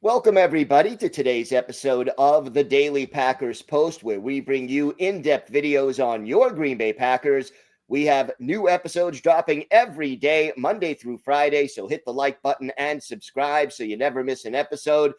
Welcome, everybody, to today's episode of the Daily Packers Post, where we bring you in-depth videos on your Green Bay Packers. We have new episodes dropping every day, Monday through Friday, so hit the like button and subscribe so you never miss an episode.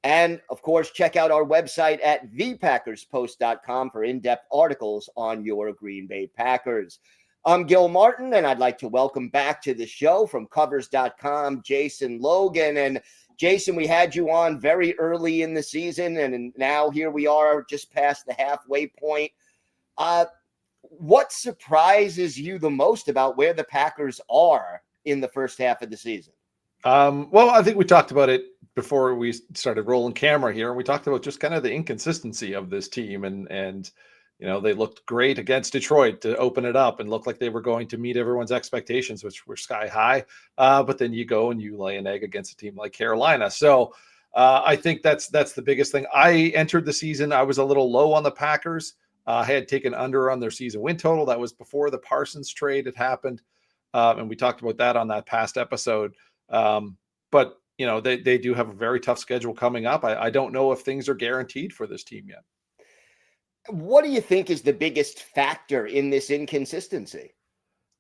And, of course, check out our website at thepackerspost.com for in-depth articles on your Green Bay Packers. I'm Gil Martin, and I'd like to welcome back to the show from Covers.com, Jason Logan. And Jason, we had you on very early in the season, and now here we are just past the halfway point. What surprises you the most about where the Packers are in the first half of the season? Well, I think we talked about it before we started rolling camera here, and we talked about just kind of the inconsistency of this team, and you know, they looked great against Detroit to open it up and looked like they were going to meet everyone's expectations, which were sky high. But then you go and you lay an egg against a team like Carolina. So I think that's the biggest thing. I entered the season, I was a little low on the Packers. I had taken under on their season win total. That was before the Parsons trade had happened. And we talked about that on that past episode. But, you know, they do have a very tough schedule coming up. I don't know if things are guaranteed for this team yet. What do you think is the biggest factor in this inconsistency?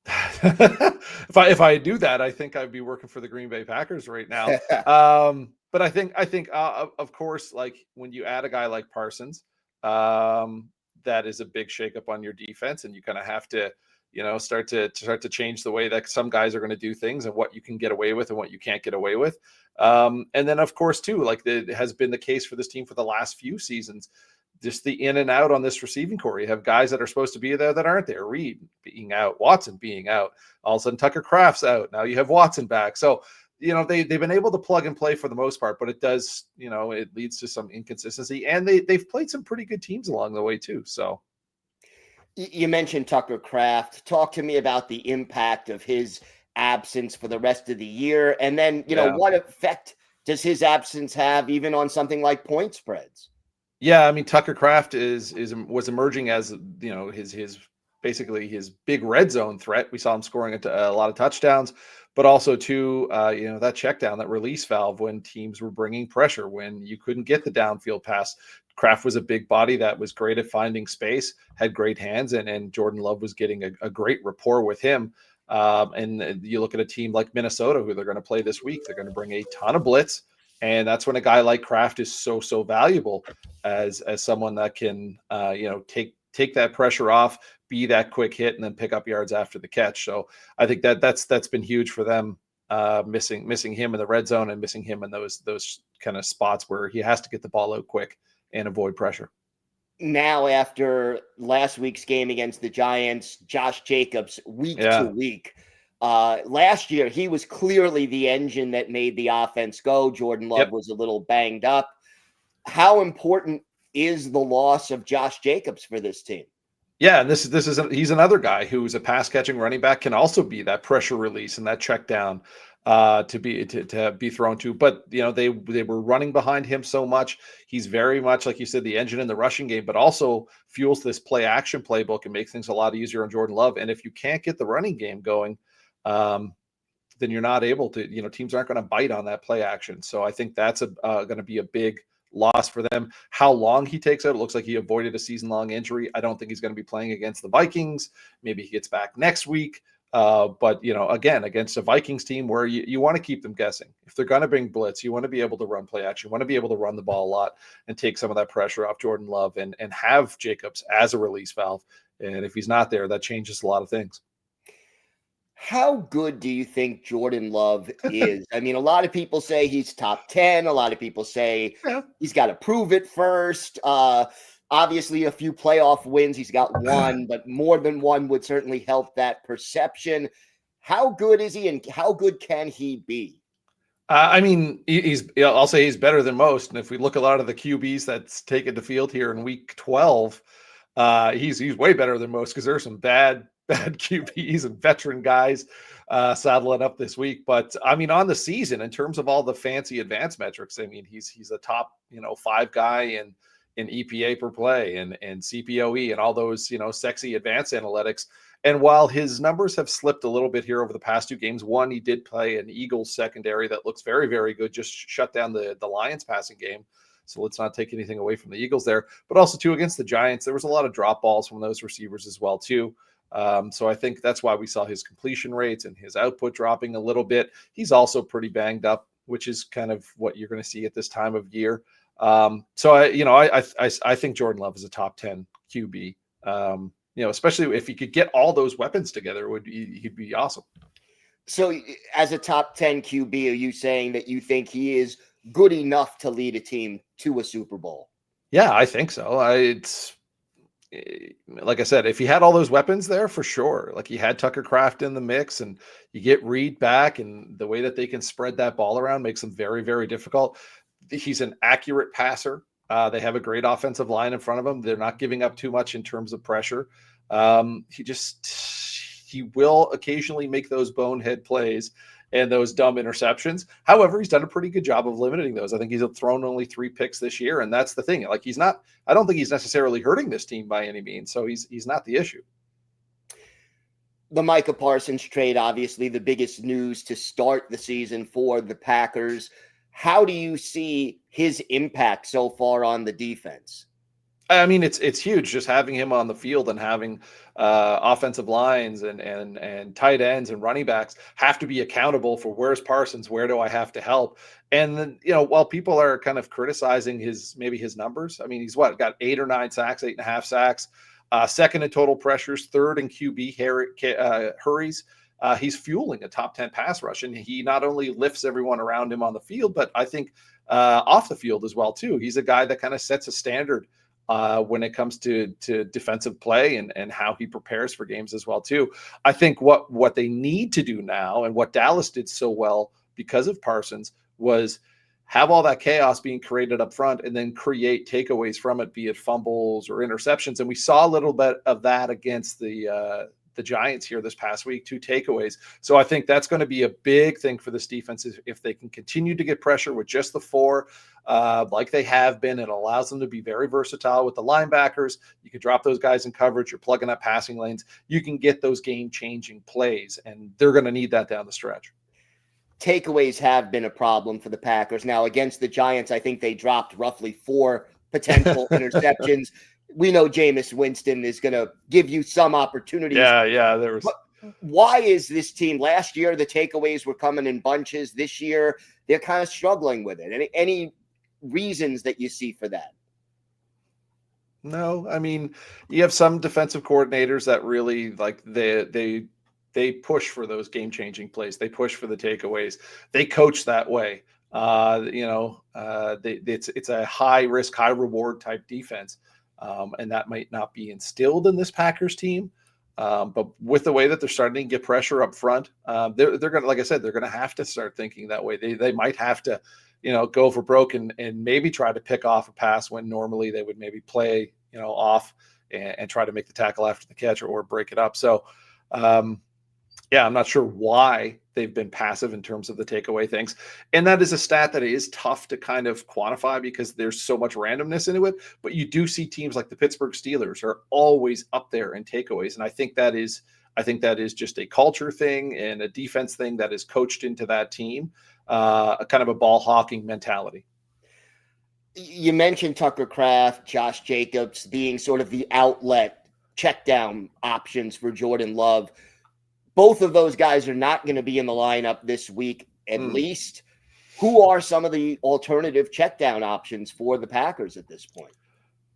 If I do that, I think I'd be working for the Green Bay Packers right now. But I think of course, like when you add a guy like Parsons, that is a big shakeup on your defense, and you kind of have to, you know, start to change the way that some guys are going to do things and what you can get away with and what you can't get away with. And then of course too, like it has been the case for this team for the last few seasons, just the in and out on this receiving core. You have guys that are supposed to be there that aren't there. Reed being out, Watson being out. All of a sudden, Tucker Kraft's out. Now you have Watson back. So, you know, they've been able to plug and play for the most part, but it does, you know, it leads to some inconsistency. And they've played some pretty good teams along the way too. So you mentioned Tucker Kraft. Talk to me about the impact of his absence for the rest of the year. And then, you know, what effect does his absence have even on something like point spreads? Yeah, I mean, Tucker Kraft was emerging as, you know, his basically his big red zone threat. We saw him scoring a lot of touchdowns, but also too, you know, that check down, that release valve when teams were bringing pressure, when you couldn't get the downfield pass. Kraft was a big body that was great at finding space, had great hands, and Jordan Love was getting a great rapport with him. And you look at a team like Minnesota, who they're going to play this week. They're going to bring a ton of blitz. And that's when a guy like Kraft is so valuable as someone that can, you know, take that pressure off, be that quick hit, and then pick up yards after the catch. So I think that's been huge for them, missing him in the red zone and missing him in those kind of spots where he has to get the ball out quick and avoid pressure. Now, after last week's game against the Giants, Josh Jacobs, week to week. Last year, he was clearly the engine that made the offense go. Jordan Love was a little banged up. How important is the loss of Josh Jacobs for this team? Yeah, and he's another guy who's a pass catching running back, can also be that pressure release and that check down to be thrown to. But you know, they were running behind him so much. He's very much, like you said, the engine in the rushing game, but also fuels this play action playbook and makes things a lot easier on Jordan Love. And if you can't get the running game going, then you're not able to, you know, teams aren't going to bite on that play action. So I think that's going to be a big loss for them. How long he takes out, it looks like he avoided a season-long injury. I don't think he's going to be playing against the Vikings. Maybe he gets back next week. But, you know, again, against a Vikings team where you want to keep them guessing. If they're going to bring blitz, you want to be able to run play action. You want to be able to run the ball a lot and take some of that pressure off Jordan Love and have Jacobs as a release valve. And if he's not there, that changes a lot of things. How good do you think Jordan Love is? I mean, a lot of people say he's top 10. A lot of people say he's got to prove it first. Obviously, a few playoff wins. He's got one, but more than one would certainly help that perception. How good is he, and how good can he be? I mean, I'll say he's better than most. And if we look at a lot of the QBs that's taken the field here in week 12, he's way better than most, because there's some bad QBs and veteran guys saddling up this week. But I mean, on the season, in terms of all the fancy advanced metrics, I mean, he's a top, 5 guy in EPA per play and CPOE and all those, sexy advanced analytics. And while his numbers have slipped a little bit here over the past 2 games, one, he did play an Eagles secondary that looks very, very good, just shut down the Lions passing game. So let's not take anything away from the Eagles there. But also, too, against the Giants, there was a lot of drop balls from those receivers as well, too. So I think that's why we saw his completion rates and his output dropping a little bit. He's also pretty banged up, which is kind of what you're going to see at this time of year. So I think Jordan Love is a top 10 QB. Especially if he could get all those weapons together, he'd be awesome. So as a top 10 QB, are you saying that you think he is good enough to lead a team to a Super Bowl? Yeah, I think so. It's like I said, if he had all those weapons there, for sure. Like, he had Tucker Kraft in the mix, and you get Reed back, and the way that they can spread that ball around makes them very, very difficult. He's an accurate passer. They have a great offensive line in front of him. They're not giving up too much in terms of pressure. He will occasionally make those bonehead plays and those dumb interceptions. However, he's done a pretty good job of limiting those. I think he's thrown only 3 picks this year, and that's the thing. Like, I don't think he's necessarily hurting this team by any means, so he's not the issue. The Micah Parsons trade, obviously the biggest news to start the season for the Packers. How do you see his impact so far on the defense? I mean, it's huge just having him on the field, and having offensive lines and tight ends and running backs have to be accountable for where's Parsons, where do I have to help? And then, while people are kind of criticizing his numbers, I mean, he's got 8 or 9 sacks, 8.5 sacks, second in total pressures, third in QB hurries. He's fueling a top 10 pass rush, and he not only lifts everyone around him on the field, but I think off the field as well too. He's a guy that kind of sets a standard when it comes to defensive play and how he prepares for games as well too. I think what they need to do now, and what Dallas did so well because of Parsons, was have all that chaos being created up front and then create takeaways from it, be it fumbles or interceptions. And we saw a little bit of that against the Giants here this past week, 2 takeaways. So I think that's going to be a big thing for this defense, if they can continue to get pressure with just the 4, like they have been. It allows them to be very versatile with the linebackers. You can drop those guys in coverage. You're plugging up passing lanes. You can get those game-changing plays, and they're going to need that down the stretch. Takeaways have been a problem for the Packers. Now, against the Giants, I think they dropped roughly 4 potential interceptions. We know Jameis Winston is going to give you some opportunities. Yeah. But why is this team? Last year, the takeaways were coming in bunches. This year, they're kind of struggling with it. Any reasons that you see for that? No, I mean, you have some defensive coordinators that really, like, they push for those game-changing plays. They push for the takeaways. They coach that way. It's a high-risk, high-reward type defense. And that might not be instilled in this Packers team. But with the way that they're starting to get pressure up front, they're going to, like I said, they're going to have to start thinking that way. They might have to, go for broke and maybe try to pick off a pass when normally they would maybe play, off and try to make the tackle after the catch or break it up. So, I'm not sure why they've been passive in terms of the takeaway things. And that is a stat that is tough to kind of quantify because there's so much randomness into it. But you do see teams like the Pittsburgh Steelers are always up there in takeaways. And I think that is just a culture thing and a defense thing that is coached into that team, a kind of a ball hawking mentality. You mentioned Tucker Kraft, Josh Jacobs being sort of the outlet check down options for Jordan Love. Both of those guys are not going to be in the lineup this week, at least. Who are some of the alternative check down options for the Packers at this point?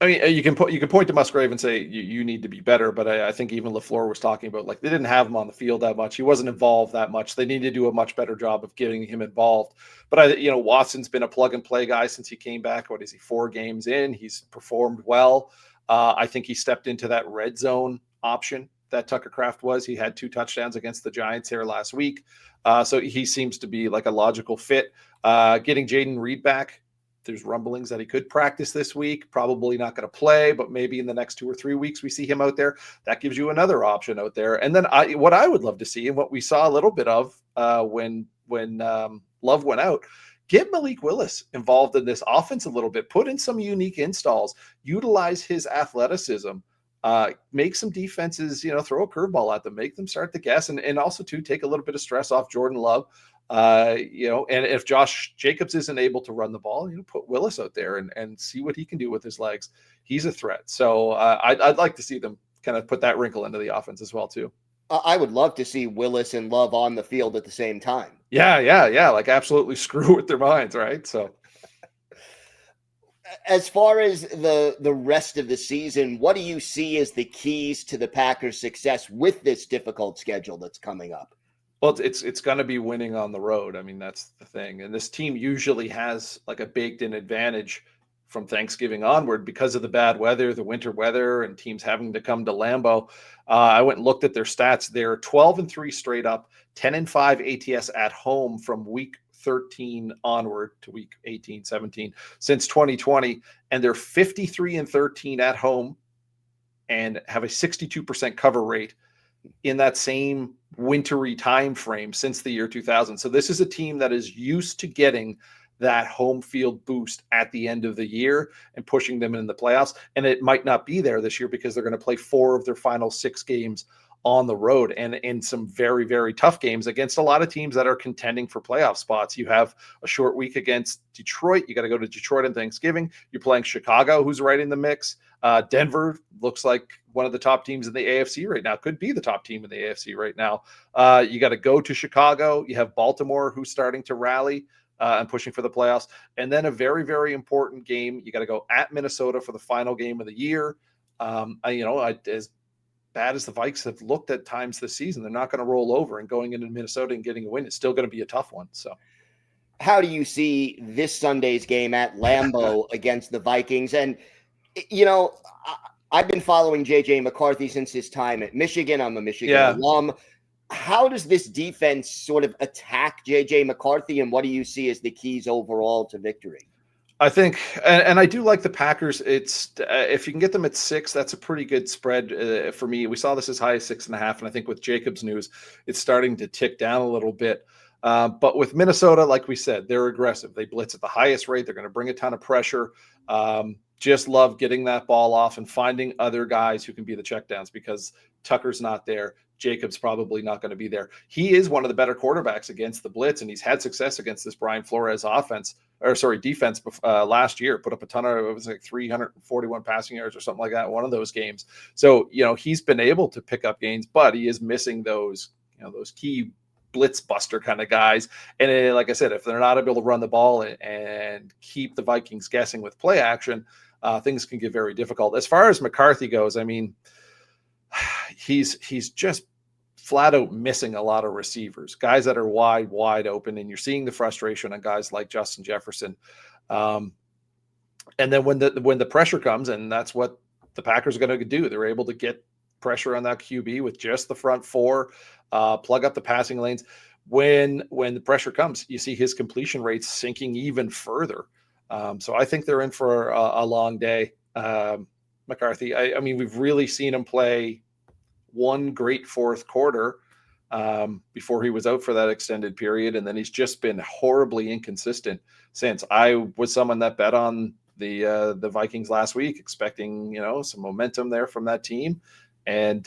I mean, you can point to Musgrave and say you need to be better, but I think even LaFleur was talking about, like, they didn't have him on the field that much. He wasn't involved that much. They need to do a much better job of getting him involved. But Watson's been a plug and play guy since he came back. What is he, 4 games in? He's performed well. I think he stepped into that red zone option that Tucker Kraft was. He had 2 touchdowns against the Giants here last week. So he seems to be like a logical fit. Getting Jaden Reed back, there's rumblings that he could practice this week. Probably not going to play, but maybe in the next 2 or 3 weeks we see him out there. That gives you another option out there. And then what I would love to see, and what we saw a little bit of when Love went out, get Malik Willis involved in this offense a little bit. Put in some unique installs. Utilize his athleticism make some defenses, throw a curveball at them, make them start to guess, and also to take a little bit of stress off Jordan Love. And if Josh Jacobs isn't able to run the ball, put Willis out there and see what he can do with his legs. He's a threat. So I'd like to see them kind of put that wrinkle into the offense as well too. I would love to see Willis and Love on the field at the same time. Yeah. Like absolutely screw with their minds, right? So as far as the rest of the season, what do you see as the keys to the Packers' success with this difficult schedule that's coming up? Well, it's going to be winning on the road. I mean, that's the thing. And this team usually has like a baked-in advantage from Thanksgiving onward because of the bad weather, the winter weather, and teams having to come to Lambeau. I went and looked at their stats. They're 12-3 straight up, 10-5 ATS at home from week 13 onward to week 18, 17 since 2020, and they're 53-13 at home and have a 62% cover rate in that same wintry time frame since the year 2000. So this is a team that is used to getting that home field boost at the end of the year and pushing them in the playoffs. And it might not be there this year because they're going to play 4 of their final 6 games on the road and in some very, very tough games against a lot of teams that are contending for playoff spots. You have a short week against Detroit. You got to go to Detroit on Thanksgiving. You're playing Chicago, who's right in the mix. Denver looks like one of the top teams in the AFC right now, could be the top team in the AFC right now. You got to go to Chicago. You have Baltimore, who's starting to rally and pushing for the playoffs. And then a very, very important game. You got to go at Minnesota for the final game of the year. As bad as the Vikes have looked at times this season, they're not going to roll over, and going into Minnesota and getting a win, it's still going to be a tough one. So how do you see this Sunday's game at Lambeau against the Vikings? And, I've been following JJ McCarthy since his time at Michigan. I'm a Michigan alum. How does this defense sort of attack JJ McCarthy, and what do you see as the keys overall to victory? I think, and I do like the Packers. It's if you can get them at 6, that's a pretty good spread for me. We saw this as high as 6.5, and I think with Jacobs' news, it's starting to tick down a little bit. But with Minnesota, like we said, they're aggressive. They blitz at the highest rate. They're going to bring a ton of pressure. Just love getting that ball off and finding other guys who can be the checkdowns because Tucker's not there. Jacobs probably not going to be there. He is one of the better quarterbacks against the blitz, and he's had success against this Brian Flores defense last year. Put up a ton of, it was like 341 passing yards or something like that in one of those games. So, he's been able to pick up gains, but he is missing those key blitz buster kind of guys. And like I said, if they're not able to run the ball and keep the Vikings guessing with play action, things can get very difficult. As far as McCarthy goes, I mean, he's just flat out missing a lot of receivers, guys that are wide open, and you're seeing the frustration on guys like Justin Jefferson. And then when the pressure comes, and that's what the Packers are going to do, they're able to get pressure on that QB with just the front 4, plug up the passing lanes. When the pressure comes, you see his completion rates sinking even further. So I think they're in for a long day. McCarthy, I mean, we've really seen him play one great fourth quarter before he was out for that extended period, and then he's just been horribly inconsistent since. I was someone that bet on the Vikings last week, expecting some momentum there from that team, and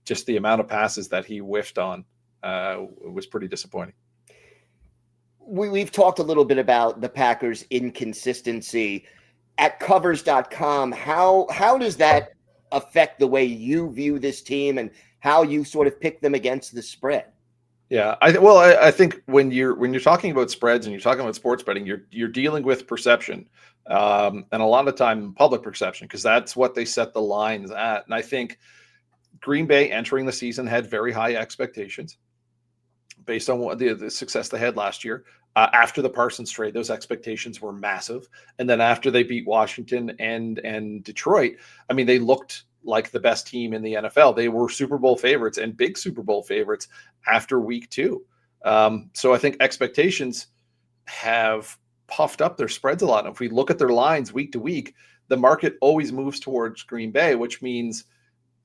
just the amount of passes that he whiffed on was pretty disappointing. We've talked a little bit about the Packers' inconsistency. At covers.com, how does that affect the way you view this team and how you sort of pick them against the spread? Yeah, I think when you're talking about spreads and you're talking about sports betting, you're dealing with perception, and a lot of time public perception, because that's what they set the lines at. And I think Green Bay entering the season had very high expectations based on what the success they had last year. After the Parsons trade, those expectations were massive. And then after they beat Washington and Detroit, I mean, they looked like the best team in the NFL. They were Super Bowl favorites and big Super Bowl favorites after week 2. So I think expectations have puffed up their spreads a lot. And if we look at their lines week to week, the market always moves towards Green Bay, which means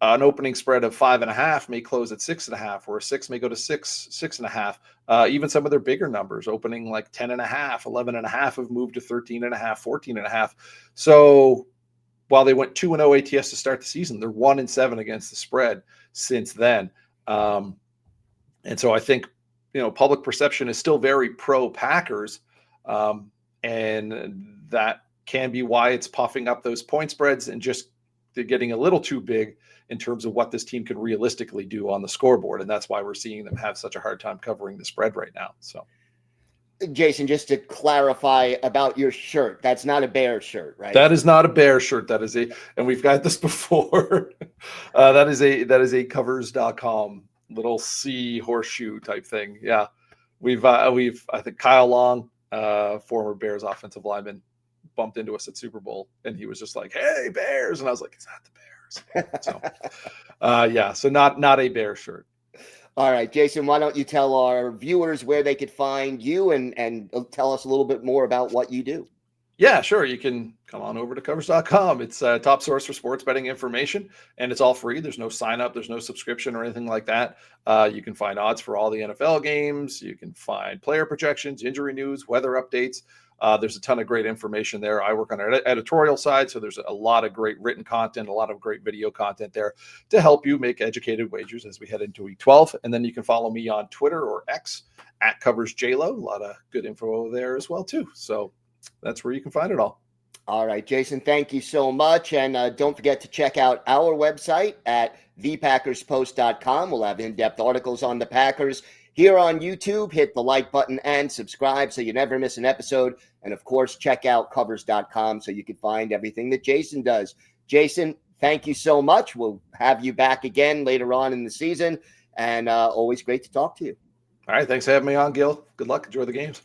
an opening spread of 5.5 may close at 6.5, or a 6 may go to 6.5. Even some of their bigger numbers opening like 10.5, 11.5 have moved to 13.5, 14.5. So while they went 2-0 ATS to start the season, they're 1-7 against the spread since then. And so I think, public perception is still very pro Packers. And that can be why it's puffing up those point spreads, and just they're getting a little too big in terms of what this team can realistically do on the scoreboard. And that's why we're seeing them have such a hard time covering the spread right now. So, Jason, just to clarify about your shirt, that's not a Bear shirt, right? That is not a Bear shirt. That is and we've got this before. That is a covers.com little C horseshoe type thing. Yeah. I think Kyle Long, former Bears offensive lineman, bumped into us at Super Bowl, and he was just like, "Hey, Bears." And I was like, "It's not the Bears." So, so not a Bear shirt. All right, Jason, why don't you tell our viewers where they could find you and tell us a little bit more about what you do? Yeah, sure. You can come on over to covers.com. It's a top source for sports betting information, and it's all free. There's no sign up. There's no subscription or anything like that. You can find odds for all the NFL games. You can find player projections, injury news, weather updates. There's a ton of great information there. I work on our editorial side, so there's a lot of great written content, a lot of great video content there to help you make educated wagers as we head into week 12. And then you can follow me on Twitter or X at CoversJLo. A lot of good info there as well, too. So that's where you can find it all. All right, Jason, thank you so much. And don't forget to check out our website at thepackerspost.com. We'll have in-depth articles on the Packers. Here on YouTube, hit the like button and subscribe so you never miss an episode. And, of course, check out covers.com so you can find everything that Jason does. Jason, thank you so much. We'll have you back again later on in the season. And always great to talk to you. All right, thanks for having me on, Gil. Good luck. Enjoy the games.